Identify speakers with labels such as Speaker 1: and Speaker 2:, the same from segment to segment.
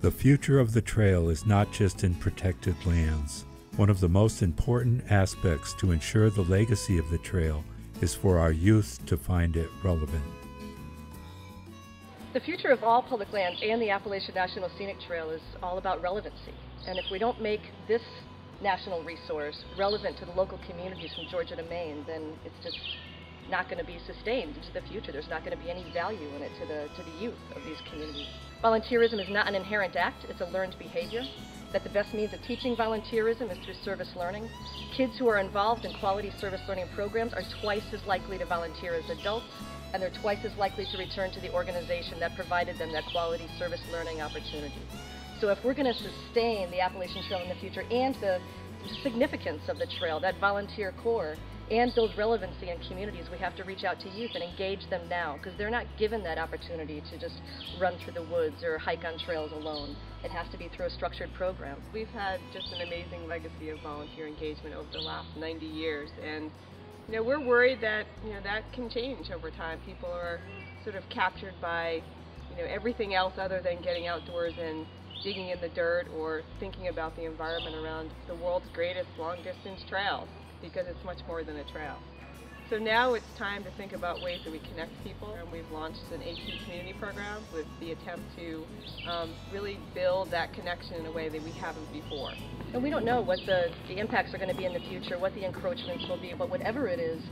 Speaker 1: The future of the trail is not just in protected lands. One of the most important aspects to ensure the legacy of the trail is for our youth to find it relevant.
Speaker 2: The future of all public lands and the Appalachian National Scenic Trail is all about relevancy. And if we don't make this national resource relevant to the local communities from Georgia to Maine, then it's just not going to be sustained into the future. There's not going to be any value in it to the youth of these communities. Volunteerism is not an inherent act, it's a learned behavior. That the best means of teaching volunteerism is through service learning. Kids who are involved in quality service learning programs are twice as likely to volunteer as adults, and they're twice as likely to return to the organization that provided them that quality service learning opportunity. So if we're going to sustain the Appalachian Trail in the future and the significance of the trail, that volunteer core, and build relevancy in communities, we have to reach out to youth and engage them now, because they're not given that opportunity to just run through the woods or hike on trails alone. It has to be through a structured program.
Speaker 3: We've had just an amazing legacy of volunteer engagement over the last 90 years, and we're worried that that can change over time. People are sort of captured by everything else other than getting outdoors and digging in the dirt or thinking about the environment around the world's greatest long-distance trails, because it's much more than a trail. So now it's time to think about ways that we connect people, and we've launched an AT community program with the attempt to really build that connection in a way that we haven't before.
Speaker 2: And we don't know what the impacts are going to be in the future, what the encroachments will be, but whatever it is,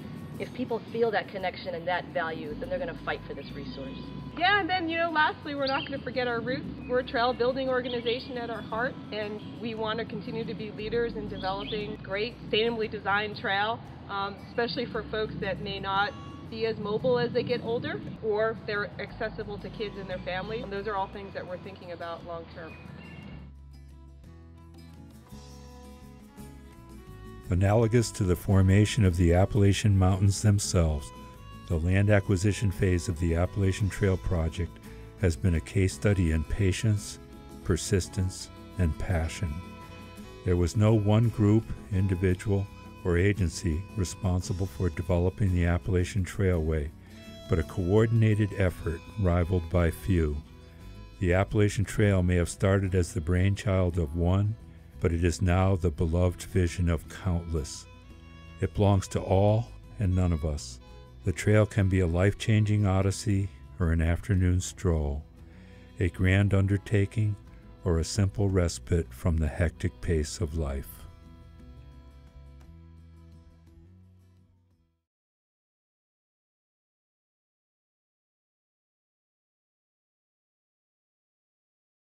Speaker 2: if people feel that connection and that value, then they're going to fight for this resource.
Speaker 3: Yeah, and then, lastly, we're not going to forget our roots. We're a trail building organization at our heart, and we want to continue to be leaders in developing great, sustainably designed trail, especially for folks that may not be as mobile as they get older, or they're accessible to kids and their families. And those are all things that we're thinking about long term.
Speaker 1: Analogous to the formation of the Appalachian Mountains themselves, the land acquisition phase of the Appalachian Trail project has been a case study in patience, persistence, and passion. There was no one group, individual, or agency responsible for developing the Appalachian Trailway, but a coordinated effort rivaled by few. The Appalachian Trail may have started as the brainchild of one, but it is now the beloved vision of countless. It belongs to all and none of us. The trail can be a life-changing odyssey or an afternoon stroll, a grand undertaking or a simple respite from the hectic pace of life.